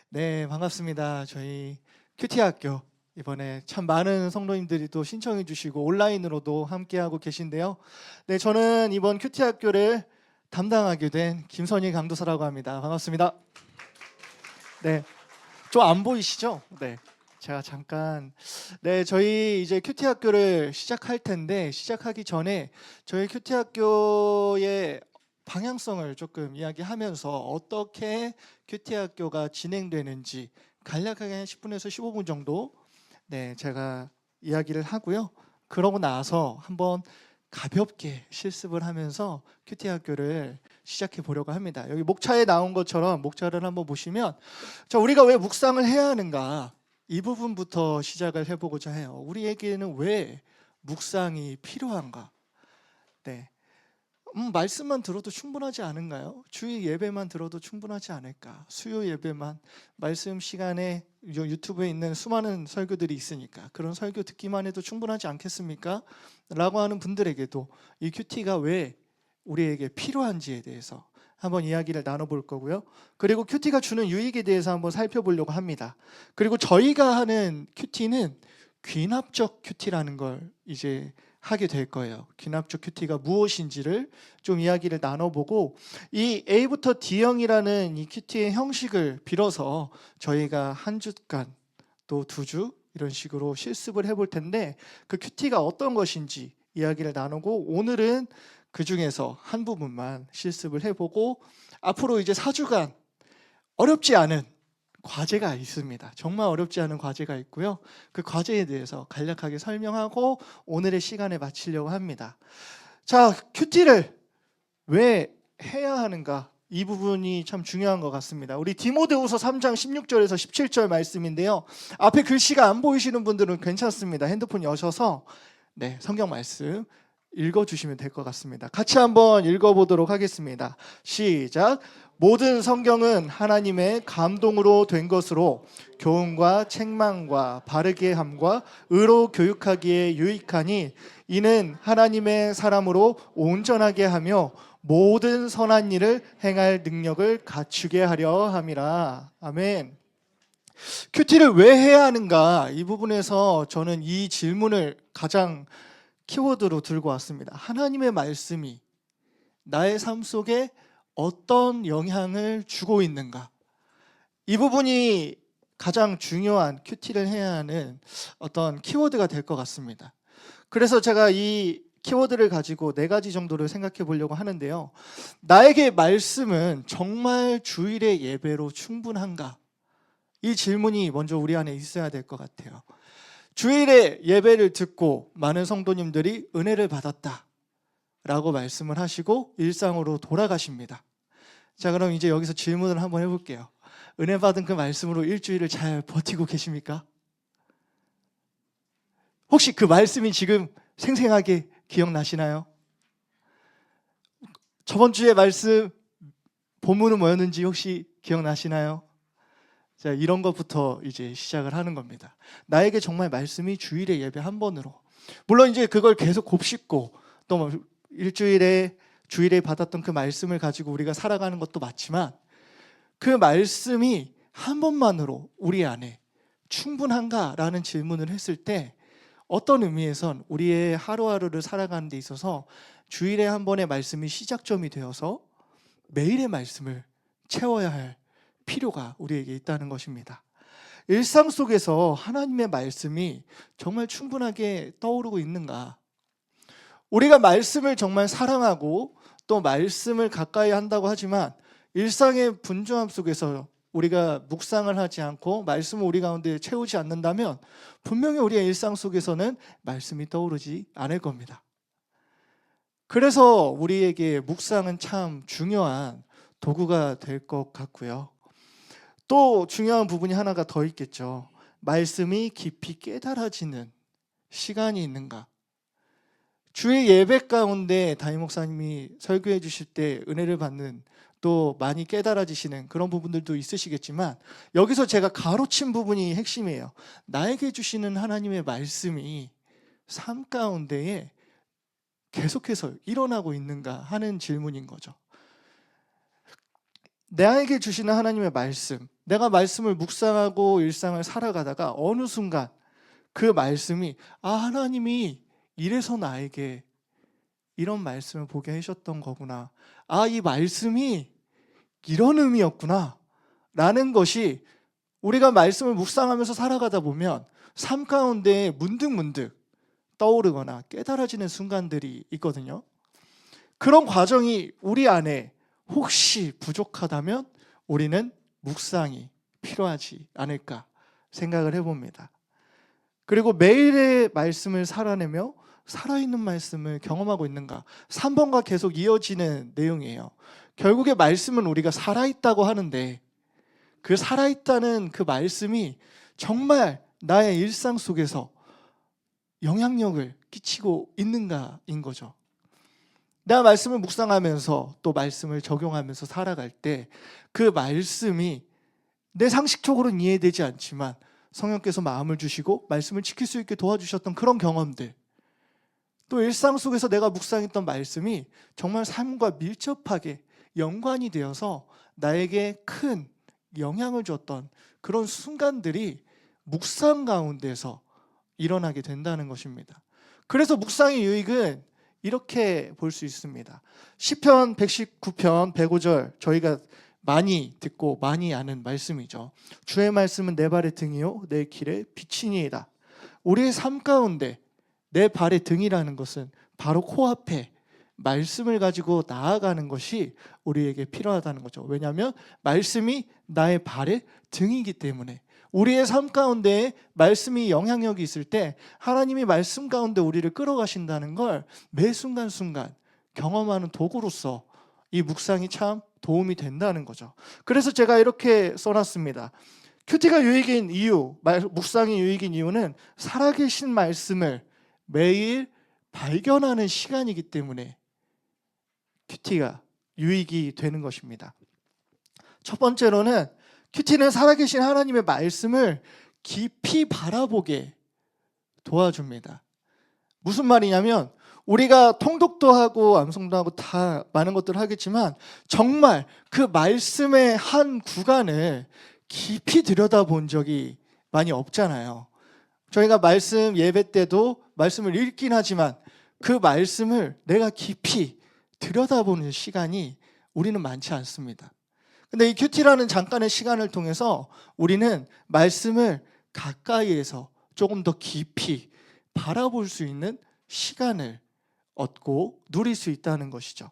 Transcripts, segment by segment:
네, 반갑습니다. 저희 큐티 학교 이번에 참 많은 성도님들이 또 신청해 주시고 온라인으로도 함께하고 계신데요. 네, 저는 이번 큐티 학교를 담당하게 된 김선희 강도사라고 합니다. 반갑습니다. 네, 좀 안 보이시죠? 네. 제가 잠깐 저희 이제 큐티 학교를 시작할 텐데 시작하기 전에 저희 큐티 학교의 방향성을 조금 이야기하면서 어떻게 큐티 학교가 진행되는지 간략하게 한 10분에서 15분 정도 제가 이야기를 하고요. 그러고 나서 한번 가볍게 실습을 하면서 큐티 학교를 시작해 보려고 합니다. 여기 목차에 나온 것처럼 목차를 한번 보시면 자, 우리가 왜 묵상을 해야 하는가? 이 부분부터 시작을 해보고자 해요. 우리에게는 왜 묵상이 필요한가? 네. 말씀만 들어도 충분하지 않은가요? 주일 예배만 들어도 충분하지 않을까? 수요 예배만, 말씀 시간에 유튜브에 있는 수많은 설교들이 있으니까 그런 설교 듣기만 해도 충분하지 않겠습니까? 라고 하는 분들에게도 이 큐티가 왜 우리에게 필요한지에 대해서 한번 이야기를 나눠볼 거고요. 그리고 큐티가 주는 유익에 대해서 한번 살펴보려고 합니다. 그리고 저희가 하는 큐티는 귀납적 큐티라는 걸 이제 하게 될 거예요. 귀납적 큐티가 무엇인지를 좀 이야기를 나눠보고 이 A부터 D형이라는 이 큐티의 형식을 빌어서 저희가 한 주간 또 2주 이런 식으로 실습을 해볼 텐데 그 큐티가 어떤 것인지 이야기를 나누고 오늘은 그 중에서 한 부분만 실습을 해보고 앞으로 이제 4주간 어렵지 않은 과제가 있습니다. 정말 어렵지 않은 과제가 있고요. 그 과제에 대해서 간략하게 설명하고 오늘의 시간에 마치려고 합니다. 자, 큐티를 왜 해야 하는가? 이 부분이 참 중요한 것 같습니다. 우리 디모데후서 3장 16절에서 17절 말씀인데요. 앞에 글씨가 안 보이시는 분들은 괜찮습니다. 핸드폰 여셔서 성경 말씀 읽어주시면 될 것 같습니다. 같이 한번 읽어보도록 하겠습니다. 시작. 모든 성경은 하나님의 감동으로 된 것으로 교훈과 책망과 바르게 함과 의로 교육하기에 유익하니 이는 하나님의 사람으로 온전하게 하며 모든 선한 일을 행할 능력을 갖추게 하려 함이라. 아멘. 큐티를 왜 해야 하는가? 이 부분에서 저는 이 질문을 가장 키워드로 들고 왔습니다. 하나님의 말씀이 나의 삶 속에 어떤 영향을 주고 있는가? 이 부분이 가장 중요한 큐티를 해야 하는 어떤 키워드가 될 것 같습니다. 그래서 제가 이 키워드를 가지고 4가지 정도를 생각해 보려고 하는데요. 나에게 말씀은 정말 주일의 예배로 충분한가? 이 질문이 먼저 우리 안에 있어야 될 것 같아요. 주일에 예배를 듣고 많은 성도님들이 은혜를 받았다 라고 말씀을 하시고 일상으로 돌아가십니다. 자, 그럼 이제 여기서 질문을 한번 해볼게요. 은혜 받은 그 말씀으로 일주일을 잘 버티고 계십니까? 혹시 그 말씀이 지금 생생하게 기억나시나요? 저번 주에 말씀 본문은 뭐였는지 혹시 기억나시나요? 자, 이런 것부터 이제 시작을 하는 겁니다. 나에게 정말 말씀이 주일에 예배 한 번으로. 물론 이제 그걸 계속 곱씹고 또 뭐 주일에 받았던 그 말씀을 가지고 우리가 살아가는 것도 맞지만 그 말씀이 한 번만으로 우리 안에 충분한가라는 질문을 했을 때 어떤 의미에선 우리의 하루하루를 살아가는 데 있어서 주일에 한 번의 말씀이 시작점이 되어서 매일의 말씀을 채워야 할 필요가 우리에게 있다는 것입니다. 일상 속에서 하나님의 말씀이 정말 충분하게 떠오르고 있는가? 우리가 말씀을 정말 사랑하고 또 말씀을 가까이 한다고 하지만 일상의 분주함 속에서 우리가 묵상을 하지 않고 말씀을 우리 가운데 채우지 않는다면 분명히 우리의 일상 속에서는 말씀이 떠오르지 않을 겁니다. 그래서 우리에게 묵상은 참 중요한 도구가 될 것 같고요. 또 중요한 부분이 하나가 더 있겠죠. 말씀이 깊이 깨달아지는 시간이 있는가? 주의 예배 가운데 담임 목사님이 설교해 주실 때 은혜를 받는 또 많이 깨달아지시는 그런 부분들도 있으시겠지만 여기서 제가 가로친 부분이 핵심이에요. 나에게 주시는 하나님의 말씀이 삶 가운데에 계속해서 일어나고 있는가 하는 질문인 거죠. 나에게 주시는 하나님의 말씀, 내가 말씀을 묵상하고 일상을 살아가다가 어느 순간 그 말씀이 하나님이 이래서 나에게 이런 말씀을 보게 하셨던 거구나. 이 말씀이 이런 의미였구나. 라는 것이 우리가 말씀을 묵상하면서 살아가다 보면 삶 가운데 문득문득 떠오르거나 깨달아지는 순간들이 있거든요. 그런 과정이 우리 안에 혹시 부족하다면 우리는 묵상이 필요하지 않을까 생각을 해봅니다. 그리고 매일의 말씀을 살아내며 살아있는 말씀을 경험하고 있는가? 3번과 계속 이어지는 내용이에요. 결국에 말씀은 우리가 살아있다고 하는데 그 살아있다는 그 말씀이 정말 나의 일상 속에서 영향력을 끼치고 있는가인 거죠. 내가 말씀을 묵상하면서 또 말씀을 적용하면서 살아갈 때 그 말씀이 내 상식적으로는 이해되지 않지만 성령께서 마음을 주시고 말씀을 지킬 수 있게 도와주셨던 그런 경험들, 또 일상 속에서 내가 묵상했던 말씀이 정말 삶과 밀접하게 연관이 되어서 나에게 큰 영향을 줬던 그런 순간들이 묵상 가운데서 일어나게 된다는 것입니다. 그래서 묵상의 유익은 이렇게 볼 수 있습니다. 시편 119편 105절, 저희가 많이 듣고 많이 아는 말씀이죠. 주의 말씀은 내 발의 등이요 내 길의 빛이니이다. 우리의 삶 가운데 내 발의 등이라는 것은 바로 코앞에 말씀을 가지고 나아가는 것이 우리에게 필요하다는 거죠. 왜냐하면 말씀이 나의 발의 등이기 때문에 우리의 삶 가운데 말씀이 영향력이 있을 때 하나님이 말씀 가운데 우리를 끌어가신다는 걸 매 순간순간 경험하는 도구로서 이 묵상이 참 도움이 된다는 거죠. 그래서 제가 이렇게 써놨습니다. 큐티가 유익인 이유, 묵상이 유익인 이유는 살아계신 말씀을 매일 발견하는 시간이기 때문에 큐티가 유익이 되는 것입니다. 첫 번째로는 큐티는 살아계신 하나님의 말씀을 깊이 바라보게 도와줍니다. 무슨 말이냐면 우리가 통독도 하고 암송도 하고 다 많은 것들을 하겠지만 정말 그 말씀의 한 구간을 깊이 들여다본 적이 많이 없잖아요. 저희가 말씀 예배 때도 말씀을 읽긴 하지만 그 말씀을 내가 깊이 들여다보는 시간이 우리는 많지 않습니다. 근데 이 큐티라는 잠깐의 시간을 통해서 우리는 말씀을 가까이에서 조금 더 깊이 바라볼 수 있는 시간을 얻고 누릴 수 있다는 것이죠.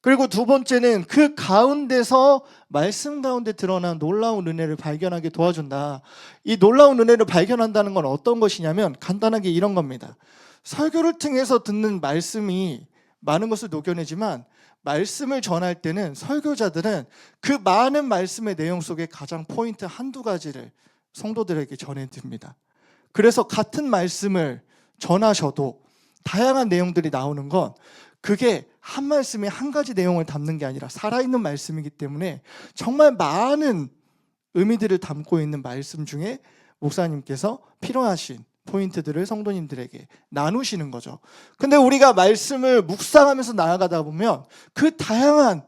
그리고 두 번째는 그 가운데서 말씀 가운데 드러난 놀라운 은혜를 발견하게 도와준다. 이 놀라운 은혜를 발견한다는 건 어떤 것이냐면 간단하게 이런 겁니다. 설교를 통해서 듣는 말씀이 많은 것을 녹여내지만 말씀을 전할 때는 설교자들은 그 많은 말씀의 내용 속에 가장 포인트 한두 가지를 성도들에게 전해드립니다. 그래서 같은 말씀을 전하셔도 다양한 내용들이 나오는 건 그게 한 말씀에 한 가지 내용을 담는 게 아니라 살아있는 말씀이기 때문에 정말 많은 의미들을 담고 있는 말씀 중에 목사님께서 필요하신 포인트들을 성도님들에게 나누시는 거죠. 근데 우리가 말씀을 묵상하면서 나아가다 보면 그 다양한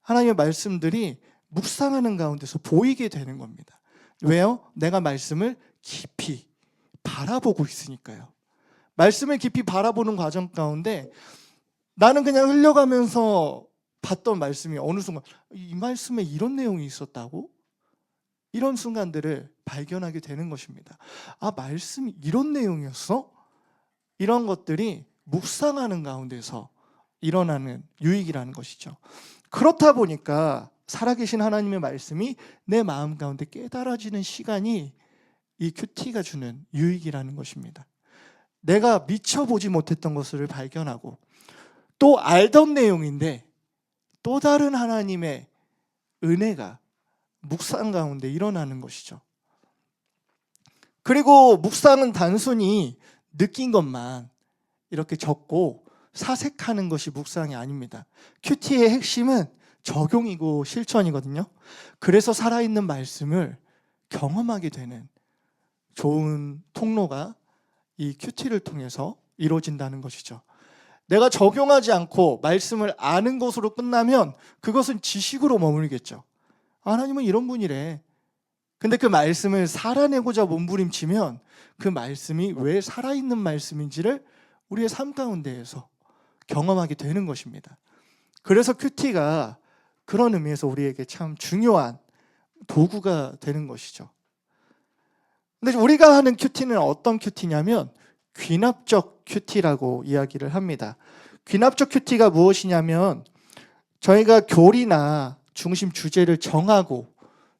하나님의 말씀들이 묵상하는 가운데서 보이게 되는 겁니다. 왜요? 내가 말씀을 깊이 바라보고 있으니까요. 말씀을 깊이 바라보는 과정 가운데 나는 그냥 흘려가면서 봤던 말씀이 어느 순간 이 말씀에 이런 내용이 있었다고? 이런 순간들을 발견하게 되는 것입니다. 말씀이 이런 내용이었어? 이런 것들이 묵상하는 가운데서 일어나는 유익이라는 것이죠. 그렇다 보니까 살아계신 하나님의 말씀이 내 마음 가운데 깨달아지는 시간이 이 큐티가 주는 유익이라는 것입니다. 내가 미처 보지 못했던 것을 발견하고 또 알던 내용인데 또 다른 하나님의 은혜가 묵상 가운데 일어나는 것이죠. 그리고 묵상은 단순히 느낀 것만 이렇게 적고 사색하는 것이 묵상이 아닙니다. 큐티의 핵심은 적용이고 실천이거든요. 그래서 살아있는 말씀을 경험하게 되는 좋은 통로가 이 큐티를 통해서 이루어진다는 것이죠. 내가 적용하지 않고 말씀을 아는 것으로 끝나면 그것은 지식으로 머물겠죠. 하나님은 이런 분이래. 근데 그 말씀을 살아내고자 몸부림치면 그 말씀이 왜 살아있는 말씀인지를 우리의 삶 가운데에서 경험하게 되는 것입니다. 그래서 큐티가 그런 의미에서 우리에게 참 중요한 도구가 되는 것이죠. 근데 우리가 하는 큐티는 어떤 큐티냐면 귀납적 큐티라고 이야기를 합니다. 귀납적 큐티가 무엇이냐면 저희가 교리나 중심 주제를 정하고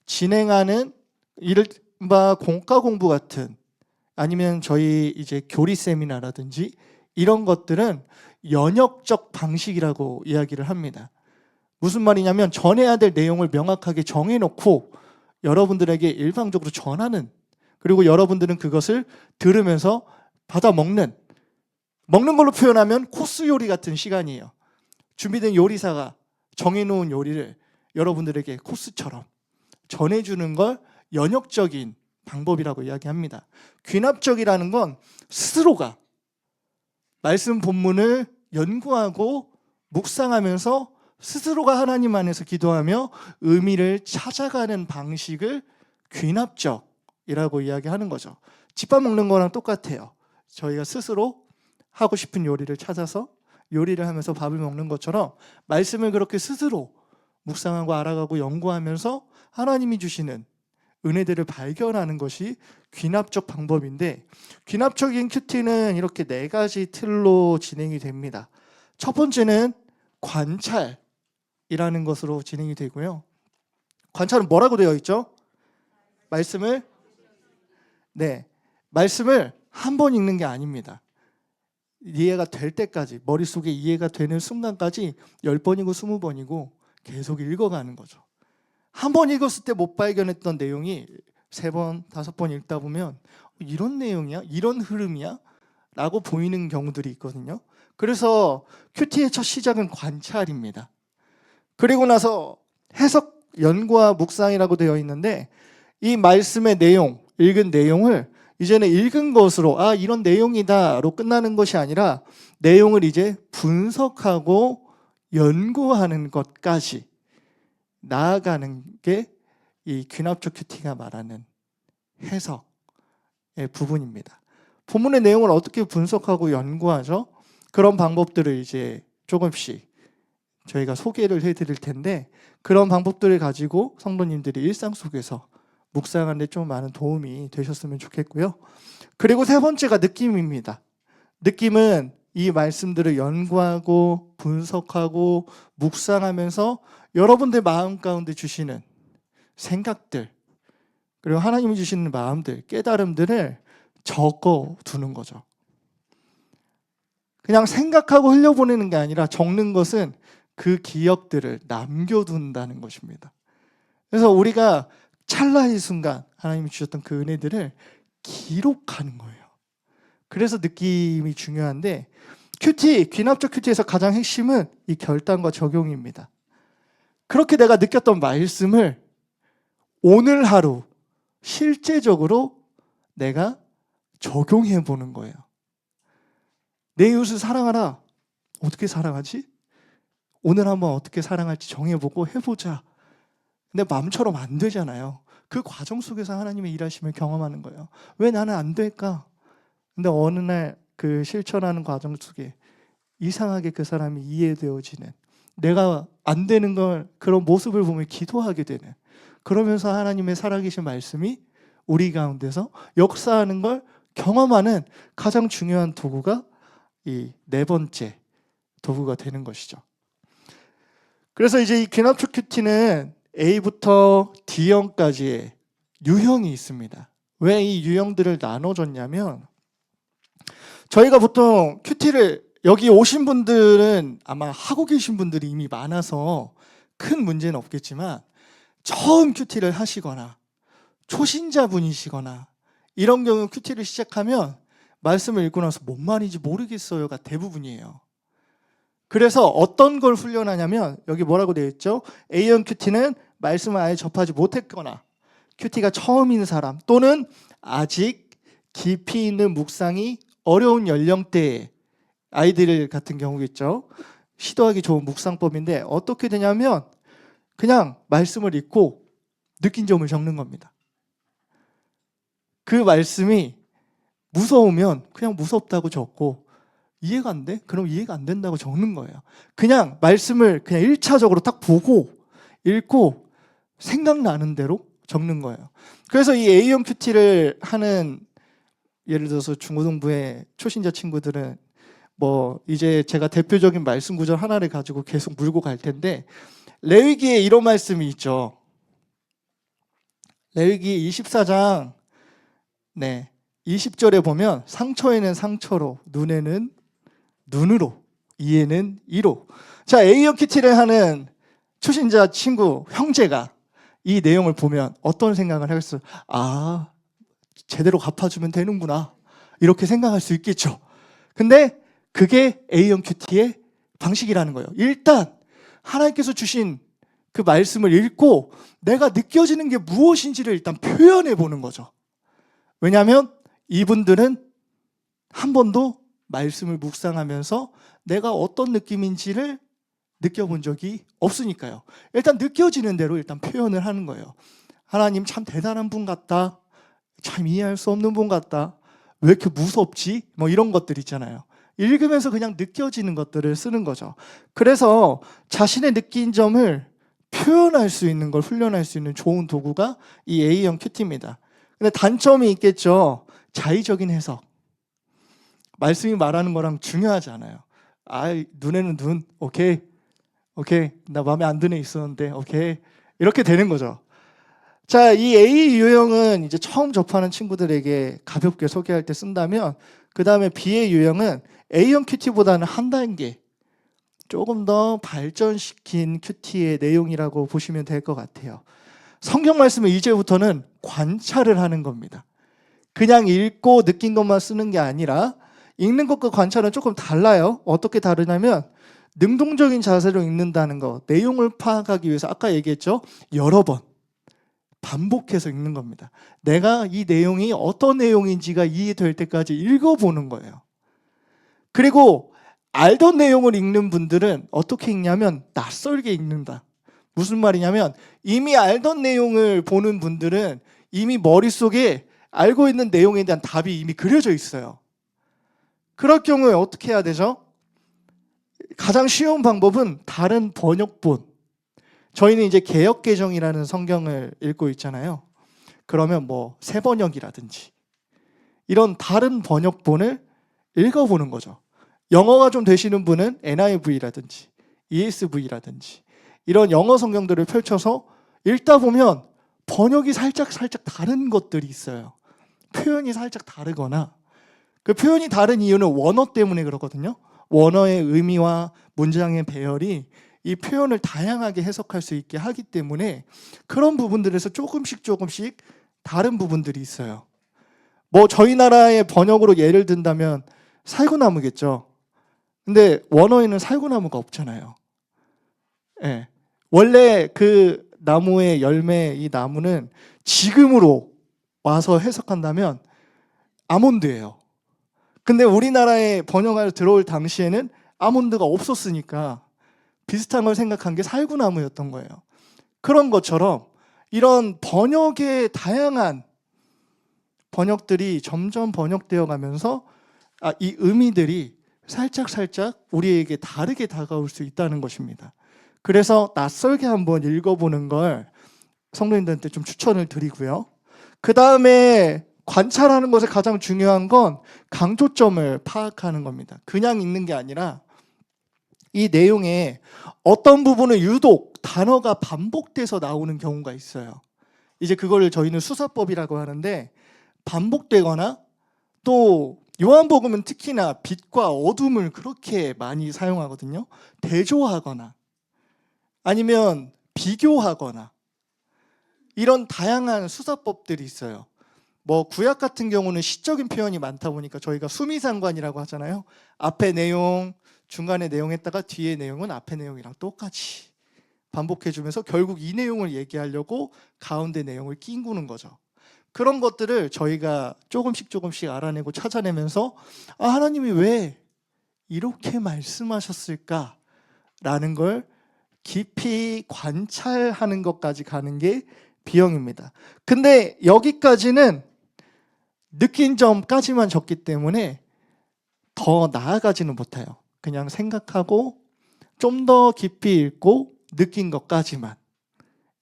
진행하는 이른바 공과 공부 같은, 아니면 저희 이제 교리 세미나라든지 이런 것들은 연역적 방식이라고 이야기를 합니다. 무슨 말이냐면 전해야 될 내용을 명확하게 정해놓고 여러분들에게 일방적으로 전하는, 그리고 여러분들은 그것을 들으면서 받아 먹는 걸로 표현하면 코스 요리 같은 시간이에요. 준비된 요리사가 정해놓은 요리를 여러분들에게 코스처럼 전해주는 걸 연역적인 방법이라고 이야기합니다. 귀납적이라는 건 스스로가 말씀 본문을 연구하고 묵상하면서 스스로가 하나님 안에서 기도하며 의미를 찾아가는 방식을 귀납적이라고 이야기하는 거죠. 집밥 먹는 거랑 똑같아요. 저희가 스스로 하고 싶은 요리를 찾아서 요리를 하면서 밥을 먹는 것처럼 말씀을 그렇게 스스로 묵상하고 알아가고 연구하면서 하나님이 주시는 은혜들을 발견하는 것이 귀납적 방법인데, 귀납적인 큐티는 이렇게 4가지 틀로 진행이 됩니다. 첫 번째는 관찰이라는 것으로 진행이 되고요. 관찰은 뭐라고 되어 있죠? 말씀을 한 번 읽는 게 아닙니다. 이해가 될 때까지, 머릿속에 이해가 되는 순간까지 10번이고 20번이고 계속 읽어가는 거죠. 한 번 읽었을 때 못 발견했던 내용이 3번, 5번 읽다 보면 이런 내용이야? 이런 흐름이야? 라고 보이는 경우들이 있거든요. 그래서 큐티의 첫 시작은 관찰입니다. 그리고 나서 해석, 연구와 묵상이라고 되어 있는데 이 말씀의 내용, 읽은 내용을 이제는 읽은 것으로 이런 내용이다로 끝나는 것이 아니라 내용을 이제 분석하고 연구하는 것까지 나아가는 게 이 귀납적 큐티가 말하는 해석의 부분입니다. 본문의 내용을 어떻게 분석하고 연구하죠? 그런 방법들을 이제 조금씩 저희가 소개를 해드릴 텐데, 그런 방법들을 가지고 성도님들이 일상 속에서 묵상하는 데 좀 많은 도움이 되셨으면 좋겠고요. 그리고 3번째가 느낌입니다. 느낌은 이 말씀들을 연구하고 분석하고 묵상하면서 여러분들 마음 가운데 주시는 생각들, 그리고 하나님이 주시는 마음들, 깨달음들을 적어두는 거죠. 그냥 생각하고 흘려보내는 게 아니라 적는 것은 그 기억들을 남겨둔다는 것입니다. 그래서 우리가 찰나의 순간 하나님이 주셨던 그 은혜들을 기록하는 거예요. 그래서 느낌이 중요한데, 귀납적 큐티에서 가장 핵심은 이 결단과 적용입니다. 그렇게 내가 느꼈던 말씀을 오늘 하루 실제적으로 내가 적용해 보는 거예요. 내 이웃을 사랑하라. 어떻게 사랑하지? 오늘 한번 어떻게 사랑할지 정해보고 해보자. 근데 마음처럼 안 되잖아요. 그 과정 속에서 하나님의 일하심을 경험하는 거예요. 왜 나는 안 될까? 근데 어느 날 그 실천하는 과정 속에 이상하게 그 사람이 이해되어지는, 내가 안 되는 걸 그런 모습을 보면 기도하게 되는, 그러면서 하나님의 살아계신 말씀이 우리 가운데서 역사하는 걸 경험하는 가장 중요한 도구가 이 4번째 도구가 되는 것이죠. 그래서 이제 이 귀납적 큐티는 A부터 D형까지의 유형이 있습니다. 왜 이 유형들을 나눠줬냐면, 저희가 보통 큐티를 여기 오신 분들은 아마 하고 계신 분들이 이미 많아서 큰 문제는 없겠지만, 처음 큐티를 하시거나 초신자분이시거나 이런 경우 큐티를 시작하면 말씀을 읽고 나서 뭔 말인지 모르겠어요가 대부분이에요. 그래서 어떤 걸 훈련하냐면, 여기 뭐라고 되어 있죠? A형 큐티는 말씀을 아예 접하지 못했거나 큐티가 처음인 사람, 또는 아직 깊이 있는 묵상이 어려운 연령대의 아이들 같은 경우겠죠. 시도하기 좋은 묵상법인데, 어떻게 되냐면 그냥 말씀을 읽고 느낀 점을 적는 겁니다. 그 말씀이 무서우면 그냥 무섭다고 적고, 이해가 안 돼? 그럼 이해가 안 된다고 적는 거예요. 그냥 말씀을 그냥 1차적으로 딱 보고 읽고 생각나는 대로 적는 거예요. 그래서 이 A형 큐티를 하는, 예를 들어서 중고등부의 초신자 친구들은 뭐 이제 제가 대표적인 말씀 구절 하나를 가지고 계속 물고 갈 텐데, 레위기에 이런 말씀이 있죠. 레위기 24장 20절에 보면 상처에는 상처로, 눈에는 눈으로, 이에는 이로. 자, A형 큐티를 하는 초신자 친구, 형제가 이 내용을 보면 어떤 생각을 하겠어요? 아, 제대로 갚아주면 되는구나, 이렇게 생각할 수 있겠죠. 근데 그게 A형 큐티의 방식이라는 거예요. 일단 하나님께서 주신 그 말씀을 읽고 내가 느껴지는 게 무엇인지를 일단 표현해 보는 거죠. 왜냐하면 이분들은 한 번도 말씀을 묵상하면서 내가 어떤 느낌인지를 느껴본 적이 없으니까요. 일단 느껴지는 대로 일단 표현을 하는 거예요. 하나님 참 대단한 분 같다, 참 이해할 수 없는 분 같다, 왜 이렇게 무섭지? 뭐 이런 것들 있잖아요. 읽으면서 그냥 느껴지는 것들을 쓰는 거죠. 그래서 자신의 느낀 점을 표현할 수 있는 걸 훈련할 수 있는 좋은 도구가 이 A형 큐티입니다. 근데 단점이 있겠죠. 자의적인 해석. 말씀이 말하는 거랑 중요하지 않아요. 아, 눈에는 눈, 오케이, 나 마음에 안 드는 애 있었는데, 오케이, 이렇게 되는 거죠. 자, 이 A 유형은 이제 처음 접하는 친구들에게 가볍게 소개할 때 쓴다면, 그 다음에 B의 유형은 A형 큐티보다는 한 단계 조금 더 발전시킨 큐티의 내용이라고 보시면 될 것 같아요. 성경 말씀은 이제부터는 관찰을 하는 겁니다. 그냥 읽고 느낀 것만 쓰는 게 아니라, 읽는 것과 관찰은 조금 달라요. 어떻게 다르냐면 능동적인 자세로 읽는다는 거, 내용을 파악하기 위해서 아까 얘기했죠. 여러 번 반복해서 읽는 겁니다. 내가 이 내용이 어떤 내용인지가 이해될 때까지 읽어보는 거예요. 그리고 알던 내용을 읽는 분들은 어떻게 읽냐면 낯설게 읽는다. 무슨 말이냐면 이미 알던 내용을 보는 분들은 이미 머릿속에 알고 있는 내용에 대한 답이 이미 그려져 있어요. 그럴 경우에 어떻게 해야 되죠? 가장 쉬운 방법은 다른 번역본. 저희는 이제 개역개정이라는 성경을 읽고 있잖아요. 그러면 뭐 새번역이라든지 이런 다른 번역본을 읽어보는 거죠. 영어가 좀 되시는 분은 NIV라든지 ESV라든지 이런 영어 성경들을 펼쳐서 읽다 보면 번역이 살짝 다른 것들이 있어요. 표현이 살짝 다르거나, 그 표현이 다른 이유는 원어 때문에 그렇거든요. 원어의 의미와 문장의 배열이 이 표현을 다양하게 해석할 수 있게 하기 때문에 그런 부분들에서 조금씩 다른 부분들이 있어요. 뭐 저희 나라의 번역으로 예를 든다면 살구나무겠죠. 근데 원어에는 살구나무가 없잖아요. 예. 원래 그 나무의 열매, 이 나무는 지금으로 와서 해석한다면 아몬드예요. 근데 우리나라에 번역하여 들어올 당시에는 아몬드가 없었으니까 비슷한 걸 생각한 게 살구나무였던 거예요. 그런 것처럼 이런 번역의 다양한 번역들이 점점 번역되어 가면서 이 의미들이 살짝 우리에게 다르게 다가올 수 있다는 것입니다. 그래서 낯설게 한번 읽어보는 걸 성도님들한테 좀 추천을 드리고요. 그 다음에 관찰하는 것에 가장 중요한 건 강조점을 파악하는 겁니다. 그냥 읽는 게 아니라 이 내용에 어떤 부분은 유독 단어가 반복돼서 나오는 경우가 있어요. 이제 그걸 저희는 수사법이라고 하는데, 반복되거나 또 요한복음은 특히나 빛과 어둠을 그렇게 많이 사용하거든요. 대조하거나 아니면 비교하거나 이런 다양한 수사법들이 있어요. 뭐 구약 같은 경우는 시적인 표현이 많다 보니까 저희가 수미상관이라고 하잖아요. 앞에 내용, 중간에 내용 했다가 뒤에 내용은 앞에 내용이랑 똑같이 반복해주면서 결국 이 내용을 얘기하려고 가운데 내용을 끼우는 거죠. 그런 것들을 저희가 조금씩 알아내고 찾아내면서 하나님이 왜 이렇게 말씀하셨을까라는 걸 깊이 관찰하는 것까지 가는 게 B형입니다. 근데 여기까지는 느낀 점까지만 적기 때문에 더 나아가지는 못해요. 그냥 생각하고 좀 더 깊이 읽고 느낀 것까지만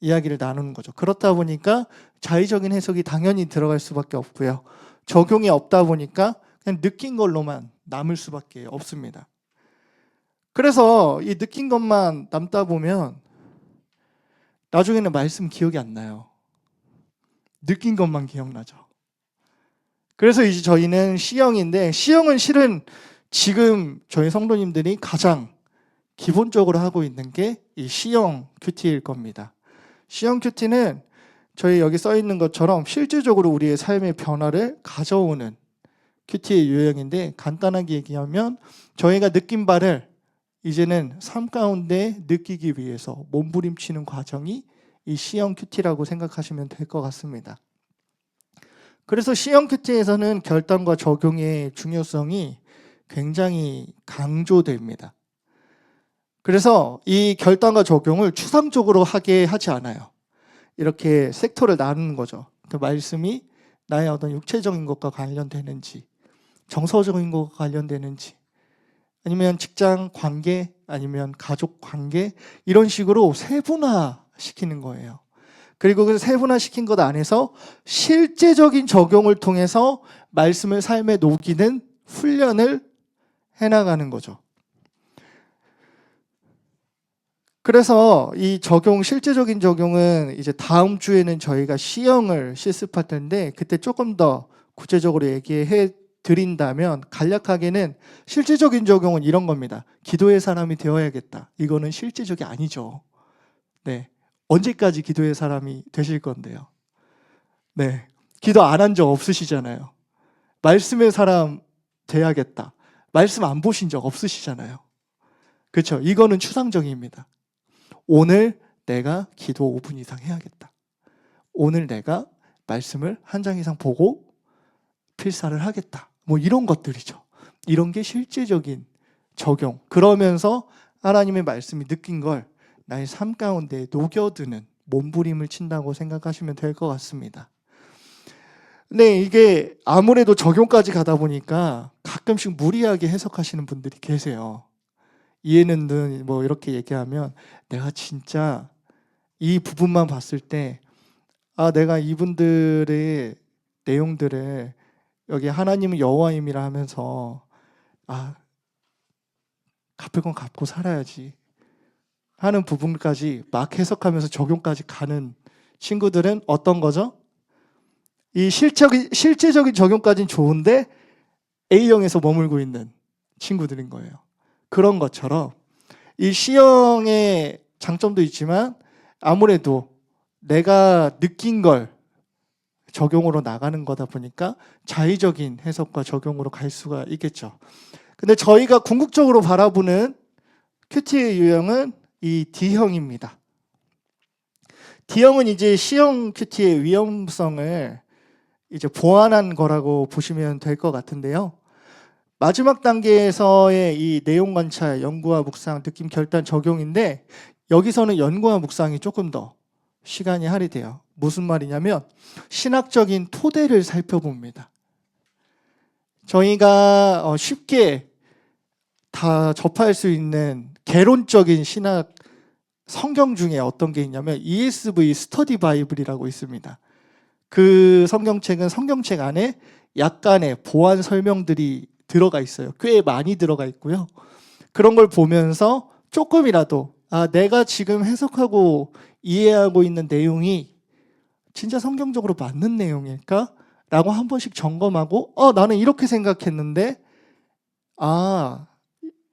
이야기를 나누는 거죠. 그렇다 보니까 자의적인 해석이 당연히 들어갈 수밖에 없고요. 적용이 없다 보니까 그냥 느낀 걸로만 남을 수밖에 없습니다. 그래서 이 느낀 것만 남다 보면 나중에는 말씀 기억이 안 나요. 느낀 것만 기억나죠. 그래서 이제 저희는 C형인데, C형은 실은 지금 저희 성도님들이 가장 기본적으로 하고 있는 게 이 C형 큐티일 겁니다. C형 큐티는 저희 여기 써 있는 것처럼 실질적으로 우리의 삶의 변화를 가져오는 큐티의 유형인데, 간단하게 얘기하면 저희가 느낀 바를 이제는 삶 가운데 느끼기 위해서 몸부림치는 과정이 이 C형 큐티라고 생각하시면 될 것 같습니다. 그래서 C형 큐티에서는 결단과 적용의 중요성이 굉장히 강조됩니다. 그래서 이 결단과 적용을 추상적으로 하게 하지 않아요. 이렇게 섹터를 나누는 거죠. 그 말씀이 나의 어떤 육체적인 것과 관련되는지, 정서적인 것과 관련되는지, 아니면 직장 관계, 아니면 가족 관계, 이런 식으로 세분화시키는 거예요. 그리고 그 세분화시킨 것 안에서 실제적인 적용을 통해서 말씀을 삶에 녹이는 훈련을 해나가는 거죠. 그래서 이 실제적인 적용은 이제 다음 주에는 저희가 C형을 실습할 텐데, 그때 조금 더 구체적으로 얘기해 드린다면, 간략하게는 실제적인 적용은 이런 겁니다. 기도의 사람이 되어야겠다. 이거는 실제적이 아니죠. 네. 언제까지 기도의 사람이 되실 건데요? 네. 기도 안 한 적 없으시잖아요. 말씀의 사람 돼야겠다. 말씀 안 보신 적 없으시잖아요. 그렇죠? 이거는 추상적입니다. 오늘 내가 기도 5분 이상 해야겠다. 오늘 내가 말씀을 한 장 이상 보고 필사를 하겠다. 뭐 이런 것들이죠. 이런 게 실제적인 적용. 그러면서 하나님의 말씀이 느낀 걸 나의 삶 가운데 녹여드는 몸부림을 친다고 생각하시면 될 것 같습니다. 근데 이게 아무래도 적용까지 가다 보니까 가끔씩 무리하게 해석하시는 분들이 계세요. 이해는 뭐 이렇게 얘기하면, 내가 진짜 이 부분만 봤을 때 내가 이분들의 내용들을 여기 하나님은 여호와임이라 하면서 갚을 건 갚고 살아야지 하는 부분까지 막 해석하면서 적용까지 가는 친구들은 어떤 거죠? 이 실제적인 적용까지는 좋은데 A형에서 머물고 있는 친구들인 거예요. 그런 것처럼 이 C형의 장점도 있지만 아무래도 내가 느낀 걸 적용으로 나가는 거다 보니까 자의적인 해석과 적용으로 갈 수가 있겠죠. 근데 저희가 궁극적으로 바라보는 큐티의 유형은 이 D형입니다. D형은 이제 C형 큐티의 위험성을 이제 보완한 거라고 보시면 될 것 같은데요. 마지막 단계에서의 이 내용 관찰, 연구와 묵상, 느낌, 결단, 적용인데, 여기서는 연구와 묵상이 조금 더 시간이 할애돼요. 무슨 말이냐면 신학적인 토대를 살펴봅니다. 저희가 쉽게 다 접할 수 있는 개론적인 신학 성경 중에 어떤 게 있냐면 ESV 스터디 바이블이라고 있습니다. 그 성경책은 성경책 안에 약간의 보완 설명들이 들어가 있어요. 꽤 많이 들어가 있고요. 그런 걸 보면서 조금이라도 내가 지금 해석하고 이해하고 있는 내용이 진짜 성경적으로 맞는 내용일까? 라고 한 번씩 점검하고 나는 이렇게 생각했는데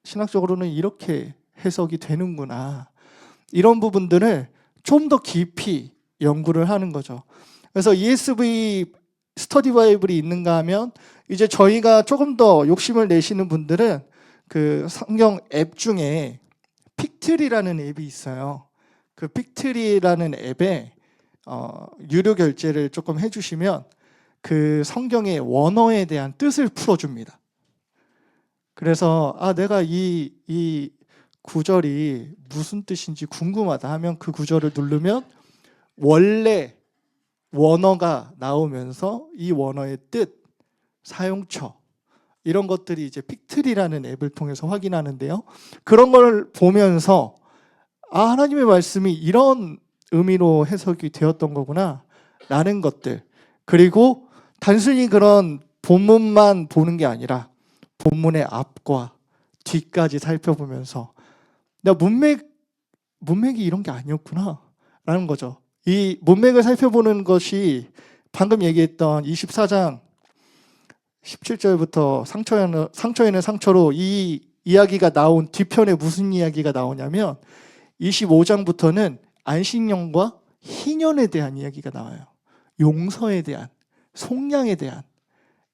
신학적으로는 이렇게 해석이 되는구나. 이런 부분들을 좀 더 깊이 연구를 하는 거죠. 그래서 ESV 스터디 바이블이 있는가 하면, 이제 저희가 조금 더 욕심을 내시는 분들은 그 성경 앱 중에 픽트리라는 앱이 있어요. 그 픽트리라는 앱에 유료 결제를 조금 해주시면 그 성경의 원어에 대한 뜻을 풀어줍니다. 그래서 내가 이 구절이 무슨 뜻인지 궁금하다 하면 그 구절을 누르면 원래 원어가 나오면서 이 원어의 뜻, 사용처 이런 것들이 이제 픽트리라는 앱을 통해서 확인하는데요. 그런 걸 보면서 하나님의 말씀이 이런 의미로 해석이 되었던 거구나 라는 것들, 그리고 단순히 그런 본문만 보는 게 아니라 본문의 앞과 뒤까지 살펴보면서 내가 문맥이 이런 게 아니었구나 라는 거죠. 이 문맥을 살펴보는 것이 방금 얘기했던 24장 17절부터 상처에는 상처로 이 이야기가 나온 뒤편에 무슨 이야기가 나오냐면 25장부터는 안식년과 희년에 대한 이야기가 나와요. 용서에 대한, 속량에 대한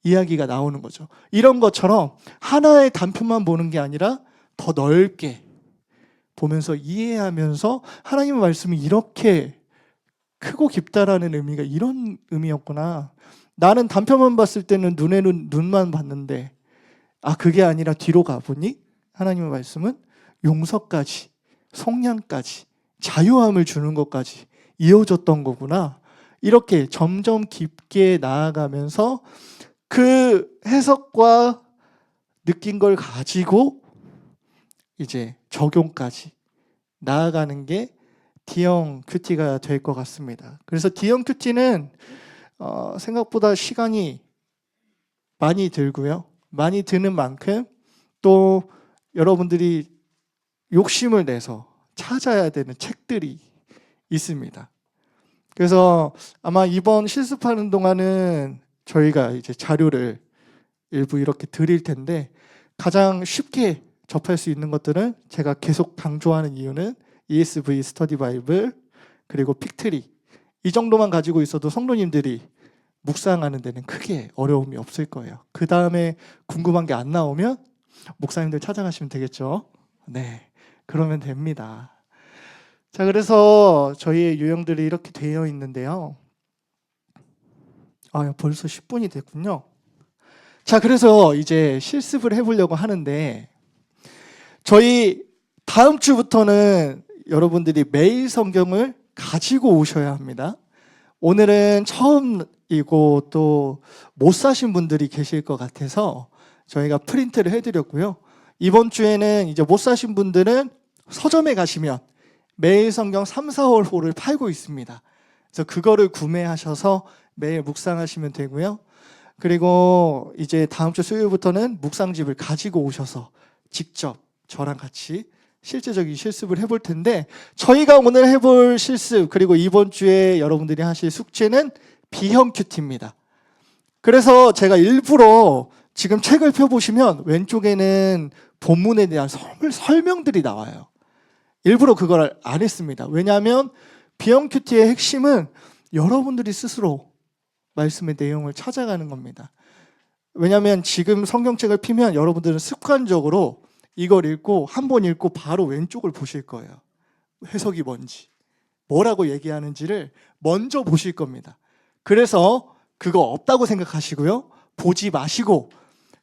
이야기가 나오는 거죠. 이런 것처럼 하나의 단편만 보는 게 아니라 더 넓게 보면서 이해하면서 하나님의 말씀이 이렇게 크고 깊다라는 의미가 이런 의미였구나. 나는 단편만 봤을 때는 눈만 봤는데 그게 아니라 뒤로 가보니 하나님의 말씀은 용서까지, 속량까지, 자유함을 주는 것까지 이어졌던 거구나. 이렇게 점점 깊게 나아가면서 그 해석과 느낀 걸 가지고 이제 적용까지 나아가는 게 D형 큐티가 될 것 같습니다. 그래서 D형 큐티는 생각보다 시간이 많이 들고요. 많이 드는 만큼 또 여러분들이 욕심을 내서 찾아야 되는 책들이 있습니다. 그래서 아마 이번 실습하는 동안은 저희가 이제 자료를 일부 이렇게 드릴 텐데 가장 쉽게 접할 수 있는 것들은 제가 계속 강조하는 이유는 ESV 스터디 바이블 그리고 픽트리 이 정도만 가지고 있어도 성도님들이 묵상하는 데는 크게 어려움이 없을 거예요. 그 다음에 궁금한 게 안 나오면 목사님들 찾아가시면 되겠죠. 네, 그러면 됩니다. 자, 그래서 저희의 유형들이 이렇게 되어 있는데요. 벌써 10분이 됐군요. 자, 그래서 이제 실습을 해보려고 하는데 저희 다음 주부터는 여러분들이 매일 성경을 가지고 오셔야 합니다. 오늘은 처음이고 또 못 사신 분들이 계실 것 같아서 저희가 프린트를 해드렸고요. 이번 주에는 이제 못 사신 분들은 서점에 가시면 매일 성경 3, 4월호를 팔고 있습니다. 그래서 그거를 구매하셔서 매일 묵상하시면 되고요. 그리고 이제 다음 주 수요일부터는 묵상집을 가지고 오셔서 직접 저랑 같이 실제적인 실습을 해볼 텐데 저희가 오늘 해볼 실습 그리고 이번 주에 여러분들이 하실 숙제는 B형 큐티입니다. 그래서 제가 일부러 지금 책을 펴보시면 왼쪽에는 본문에 대한 설명들이 나와요. 일부러 그걸 안 했습니다. 왜냐하면 B형 큐티의 핵심은 여러분들이 스스로 말씀의 내용을 찾아가는 겁니다. 왜냐하면 지금 성경책을 피면 여러분들은 습관적으로 이걸 읽고 한 번 읽고 바로 왼쪽을 보실 거예요. 해석이 뭔지, 뭐라고 얘기하는지를 먼저 보실 겁니다. 그래서 그거 없다고 생각하시고요. 보지 마시고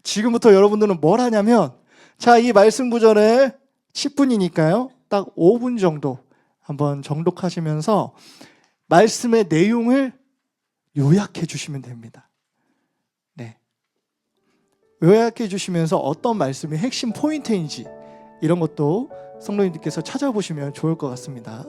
지금부터 여러분들은 뭘 하냐면 자, 이 말씀 구절을 10분이니까요. 딱 5분 정도 한번 정독하시면서 말씀의 내용을 요약해 주시면 됩니다. 네. 요약해 주시면서 어떤 말씀이 핵심 포인트인지 이런 것도 성도님들께서 찾아보시면 좋을 것 같습니다.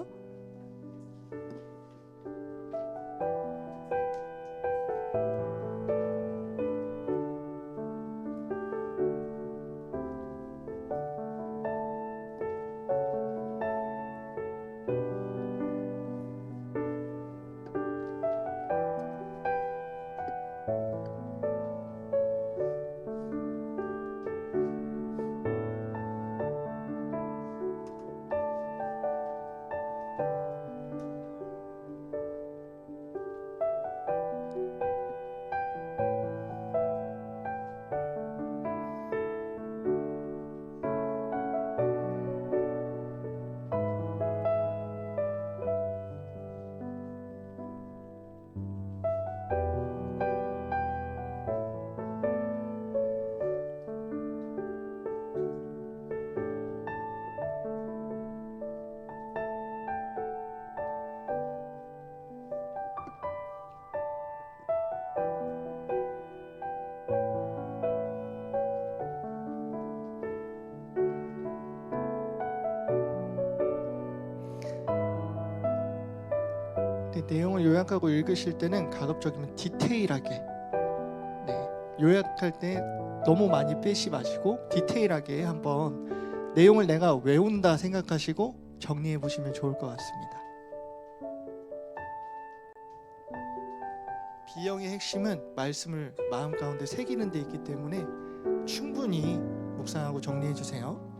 내용을 요약하고 읽으실 때는 가급적이면 디테일하게, 요약할 때 너무 많이 빼시 마시고 디테일하게 한번 내용을 내가 외운다 생각하시고 정리해 보시면 좋을 것 같습니다. 비영의 핵심은 말씀을 마음 가운데 새기는 데 있기 때문에 충분히 묵상하고 정리해 주세요.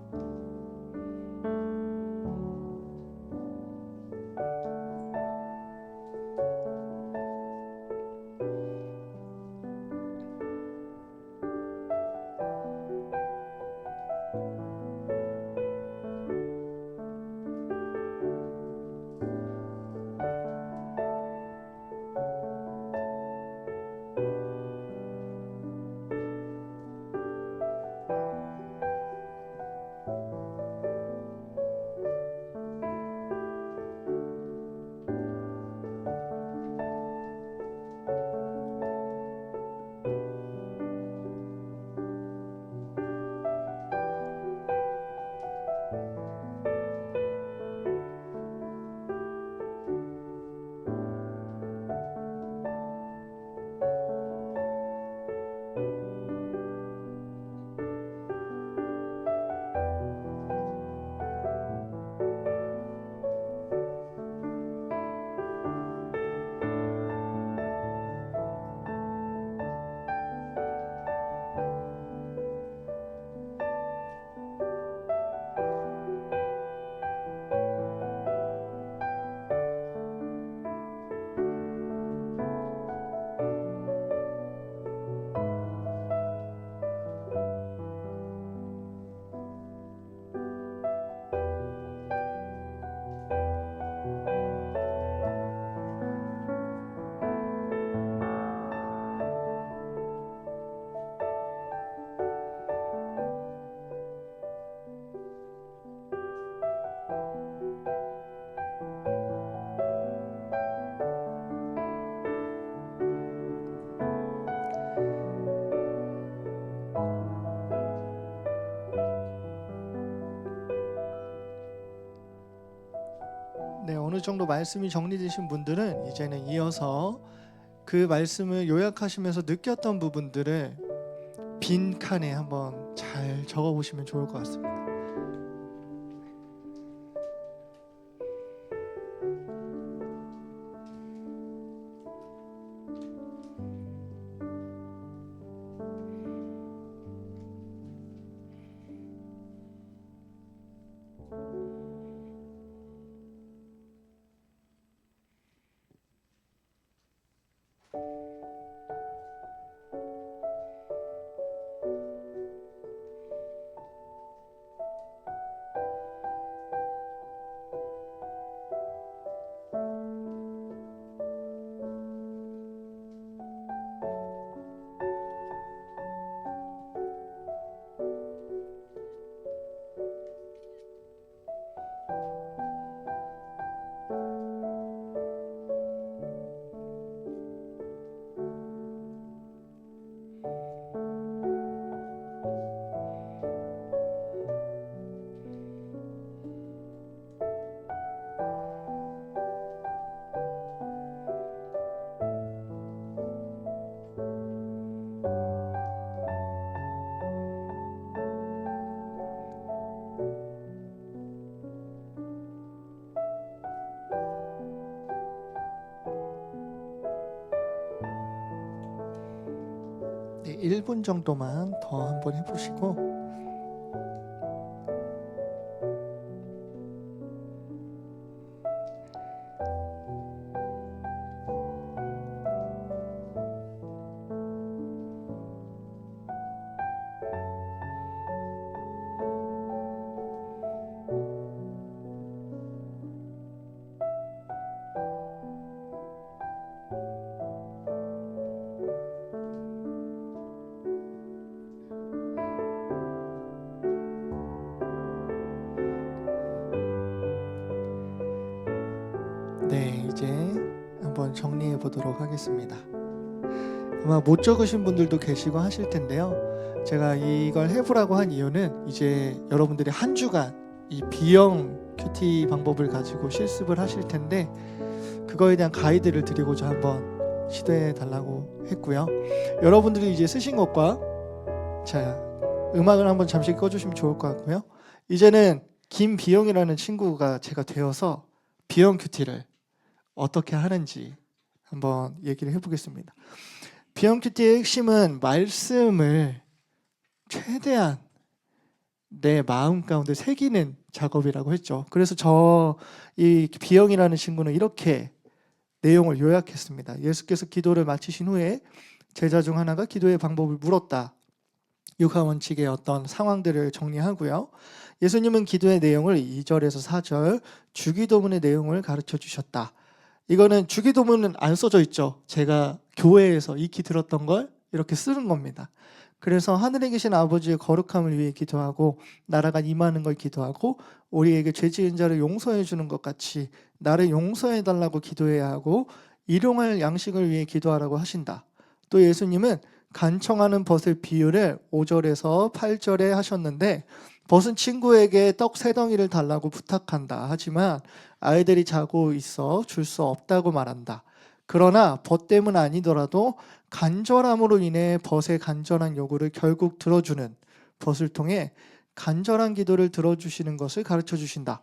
어느 정도 말씀이 정리되신 분들은 이제는 이어서 그 말씀을 요약하시면서 느꼈던 부분들을 빈 칸에 한번 잘 적어 보시면 좋을 것 같습니다. 네, 1분 정도만 더 한번 해보시고 이제 한번 정리해 보도록 하겠습니다. 아마 못 적으신 분들도 계시고 하실 텐데요. 제가 이걸 해보라고 한 이유는 이제 여러분들이 한 주간 이 B형 큐티 방법을 가지고 실습을 하실 텐데 그 그거에 대한 가이드를 드리고자 한번 시도해 달라고 했고요. 여러분들이 이제 쓰신 것과 자 음악을 한번 잠시 꺼주시면 좋을 것 같고요. 이제는 김비영이라는 친구가 제가 되어서 비영 큐티를 어떻게 하는지 한번 얘기를 해보겠습니다. 비영 큐티의 핵심은 말씀을 최대한 내 마음 가운데 새기는 작업이라고 했죠. 그래서 이 비영이라는 친구는 이렇게 내용을 요약했습니다. 예수께서 기도를 마치신 후에 제자 중 하나가 기도의 방법을 물었다. 육하 원칙의 어떤 상황들을 정리하고요. 예수님은 기도의 내용을 2절에서 4절 주기도문의 내용을 가르쳐 주셨다. 이거는 주기도문은 안 써져 있죠. 제가 교회에서 익히 들었던 걸 이렇게 쓰는 겁니다. 그래서 하늘에 계신 아버지의 거룩함을 위해 기도하고 나라가 임하는 걸 기도하고 우리에게 죄 지은 자를 용서해 주는 것 같이 나를 용서해 달라고 기도해야 하고 일용할 양식을 위해 기도하라고 하신다. 또 예수님은 간청하는 벗의 비유를 5절에서 8절에 하셨는데 벗은 친구에게 떡 3덩이를 달라고 부탁한다. 하지만 아이들이 자고 있어 줄 수 없다고 말한다. 그러나 벗 때문 아니더라도 간절함으로 인해 벗의 간절한 요구를 결국 들어주는 벗을 통해 간절한 기도를 들어주시는 것을 가르쳐 주신다.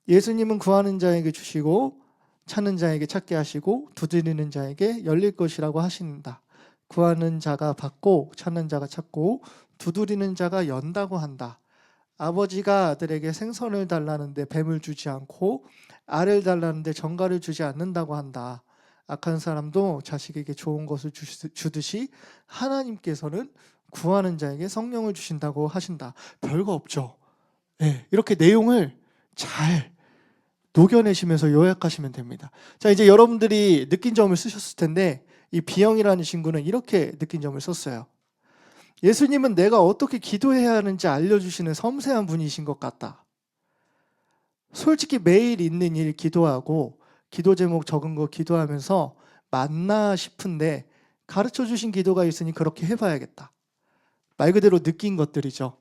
예수님은 구하는 자에게 주시고 찾는 자에게 찾게 하시고 두드리는 자에게 열릴 것이라고 하신다. 구하는 자가 받고 찾는 자가 찾고 두드리는 자가 연다고 한다. 아버지가 아들에게 생선을 달라는데 뱀을 주지 않고 알을 달라는데 정갈을 주지 않는다고 한다. 악한 사람도 자식에게 좋은 것을 주듯이 하나님께서는 구하는 자에게 성령을 주신다고 하신다. 별거 없죠. 네, 이렇게 내용을 잘 녹여내시면서 요약하시면 됩니다. 자, 이제 여러분들이 느낀 점을 쓰셨을 텐데 이 비영이라는 친구는 이렇게 느낀 점을 썼어요. 예수님은 내가 어떻게 기도해야 하는지 알려주시는 섬세한 분이신 것 같다. 솔직히 매일 있는 일 기도하고 기도 제목 적은 거 기도하면서 맞나 싶은데 가르쳐 주신 기도가 있으니 그렇게 해봐야겠다. 말 그대로 느낀 것들이죠.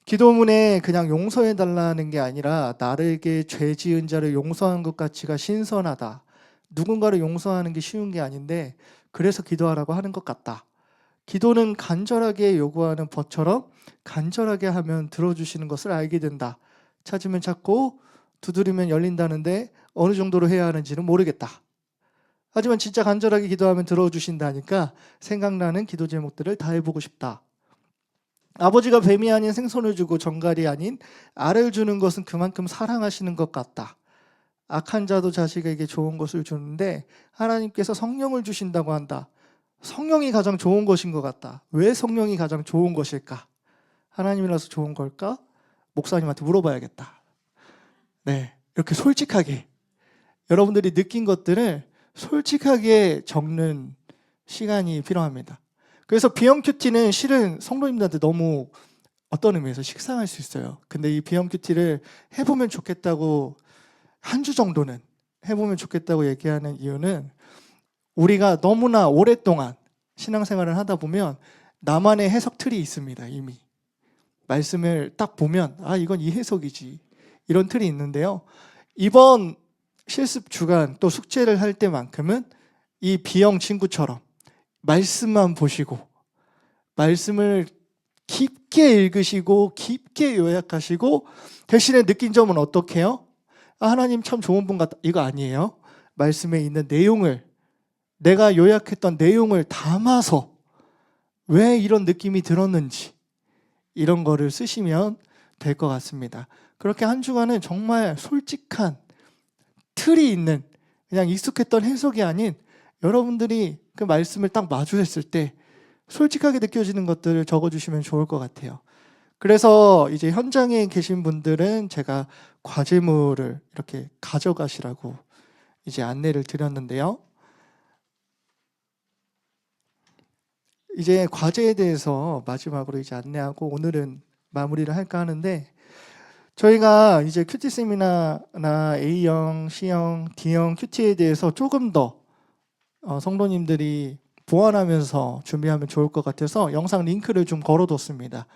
기도문에 그냥 용서해 달라는 게 아니라 나에게 죄 지은 자를 용서한 것 가치가 신선하다. 누군가를 용서하는 게 쉬운 게 아닌데 그래서 기도하라고 하는 것 같다. 기도는 간절하게 요구하는 법처럼 간절하게 하면 들어주시는 것을 알게 된다. 찾으면 찾고 두드리면 열린다는데 어느 정도로 해야 하는지는 모르겠다. 하지만 진짜 간절하게 기도하면 들어주신다니까 생각나는 기도 제목들을 다 해보고 싶다. 아버지가 뱀이 아닌 생선을 주고 정갈이 아닌 알을 주는 것은 그만큼 사랑하시는 것 같다. 악한 자도 자식에게 좋은 것을 주는데 하나님께서 성령을 주신다고 한다. 성령이 가장 좋은 것인 것 같다. 왜 성령이 가장 좋은 것일까? 하나님이라서 좋은 걸까? 목사님한테 물어봐야겠다. 네, 이렇게 솔직하게 여러분들이 느낀 것들을 솔직하게 적는 시간이 필요합니다. 그래서 비영 큐티는 실은 성도님들한테 너무 어떤 의미에서 식상할 수 있어요. 근데 이 비영 큐티를 해보면 좋겠다고 한 주 정도는 해보면 좋겠다고 얘기하는 이유는 우리가 너무나 오랫동안 신앙생활을 하다 보면 나만의 해석 틀이 있습니다. 이미 말씀을 딱 보면 아 이건 이 해석이지 이런 틀이 있는데요. 이번 실습 주간 또 숙제를 할 때만큼은 이 비영 친구처럼 말씀만 보시고 말씀을 깊게 읽으시고 깊게 요약하시고 대신에 느낀 점은 어떻게 해요? 아, 하나님 참 좋은 분 같다. 이거 아니에요. 말씀에 있는 내용을 내가 요약했던 내용을 담아서 왜 이런 느낌이 들었는지 이런 거를 쓰시면 될 것 같습니다. 그렇게 한 주간은 정말 솔직한 틀이 있는 그냥 익숙했던 해석이 아닌 여러분들이 그 말씀을 딱 마주했을 때 솔직하게 느껴지는 것들을 적어주시면 좋을 것 같아요. 그래서 이제 현장에 계신 분들은 제가 과제물을 이렇게 가져가시라고 이제 안내를 드렸는데요. 이제 과제에 대해서 마지막으로 이제 안내하고 오늘은 마무리를 할까 하는데 저희가 이제 큐티 세미나나 A형, C형, D형 큐티에 대해서 조금 더 성도님들이 보완하면서 준비하면 좋을 것 같아서 영상 링크를 좀 걸어뒀습니다.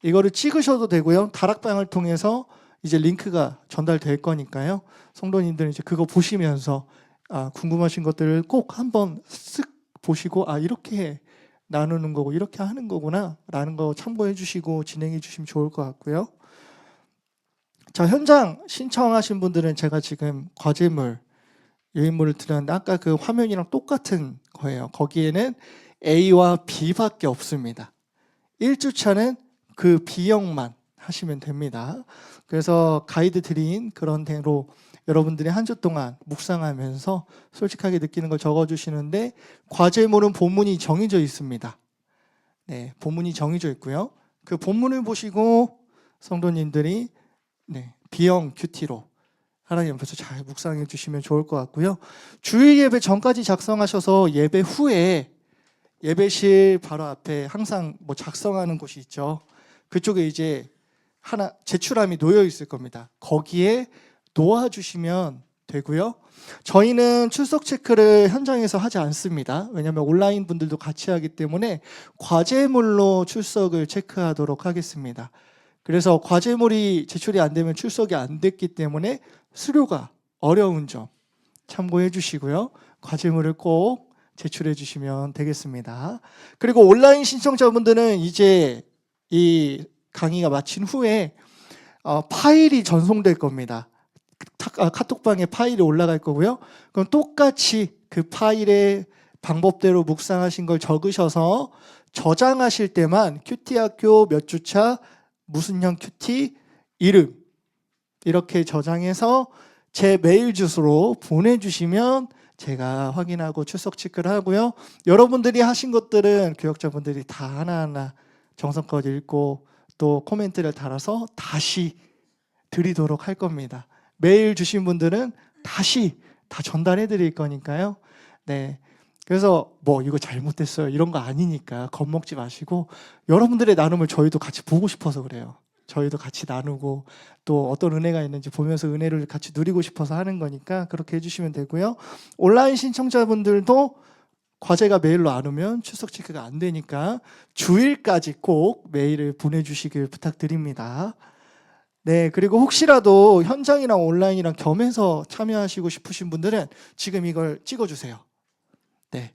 이거를 찍으셔도 되고요. 다락방을 통해서 이제 링크가 전달될 거니까요. 성도님들은 이제 그거 보시면서 궁금하신 것들을 꼭 한번 쓱 보시고 이렇게 나누는 거고 이렇게 하는 거구나 라는 거 참고해 주시고 진행해 주시면 좋을 것 같고요. 자, 현장 신청하신 분들은 제가 지금 과제물, 유인물을 드렸는데 아까 그 화면이랑 똑같은 거예요. 거기에는 A와 B밖에 없습니다. 1주차는 그 B형만 하시면 됩니다. 그래서 가이드 드린 그런 대로 여러분들이 한 주 동안 묵상하면서 솔직하게 느끼는 걸 적어주시는데 과제물은 본문이 정해져 있습니다. 네, 본문이 정해져 있고요. 그 본문을 보시고 성도님들이 B형 큐티로 하나님 앞에서 잘 묵상해 주시면 좋을 것 같고요. 주일 예배 전까지 작성하셔서 예배 후에 예배실 바로 앞에 항상 작성하는 곳이 있죠. 그쪽에 이제 하나 제출함이 놓여 있을 겁니다. 거기에 놓아주시면 되고요. 저희는 출석 체크를 현장에서 하지 않습니다. 왜냐하면 온라인 분들도 같이 하기 때문에 과제물로 출석을 체크하도록 하겠습니다. 그래서 과제물이 제출이 안 되면 출석이 안 됐기 때문에 수료가 어려운 점 참고해 주시고요. 과제물을 꼭 제출해 주시면 되겠습니다. 그리고 온라인 신청자분들은 이제 이 강의가 마친 후에 파일이 전송될 겁니다. 카톡방에 파일이 올라갈 거고요. 그럼 똑같이 그 파일의 방법대로 묵상하신 걸 적으셔서 저장하실 때만 큐티학교 몇 주차 무슨 형 큐티 이름 이렇게 저장해서 제 메일 주소로 보내주시면 제가 확인하고 출석 체크를 하고요. 여러분들이 하신 것들은 교역자분들이 다 하나하나 정성껏 읽고 또 코멘트를 달아서 다시 드리도록 할 겁니다. 메일 주신 분들은 다시 다 전달해 드릴 거니까요. 네. 그래서 이거 잘못됐어요 이런 거 아니니까 겁먹지 마시고 여러분들의 나눔을 저희도 같이 보고 싶어서 그래요. 저희도 같이 나누고 또 어떤 은혜가 있는지 보면서 은혜를 같이 누리고 싶어서 하는 거니까 그렇게 해주시면 되고요. 온라인 신청자분들도 과제가 메일로 안 오면 출석 체크가 안 되니까 주일까지 꼭 메일을 보내주시길 부탁드립니다. 네, 그리고 혹시라도 현장이랑 온라인이랑 겸해서 참여하시고 싶으신 분들은 지금 이걸 찍어주세요. 네,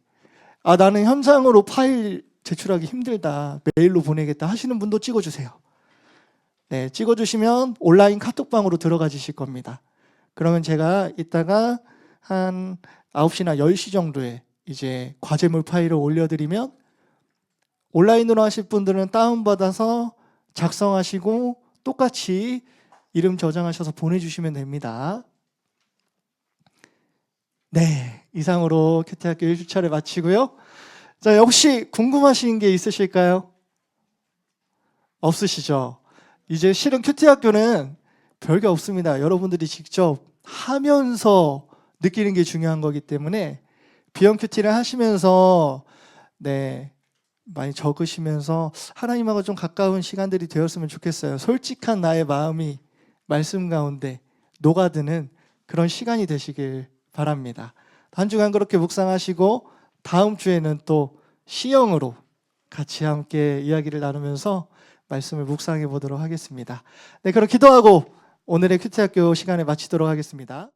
나는 현장으로 파일 제출하기 힘들다, 메일로 보내겠다 하시는 분도 찍어주세요. 네, 찍어주시면 온라인 카톡방으로 들어가 주실 겁니다. 그러면 제가 이따가 한 9시나 10시 정도에 이제 과제물 파일을 올려드리면 온라인으로 하실 분들은 다운받아서 작성하시고 똑같이 이름 저장하셔서 보내주시면 됩니다. 네, 이상으로 큐티학교 1주차를 마치고요. 자, 혹시 궁금하신 게 있으실까요? 없으시죠? 이제 실은 큐티학교는 별게 없습니다. 여러분들이 직접 하면서 느끼는 게 중요한 거기 때문에 B형 큐티를 하시면서 많이 적으시면서 하나님하고 좀 가까운 시간들이 되었으면 좋겠어요. 솔직한 나의 마음이 말씀 가운데 녹아드는 그런 시간이 되시길 바랍니다. 한 주간 그렇게 묵상하시고 다음 주에는 또 시형으로 같이 함께 이야기를 나누면서 말씀을 묵상해 보도록 하겠습니다. 네, 그럼 기도하고 오늘의 큐티학교 시간을 마치도록 하겠습니다.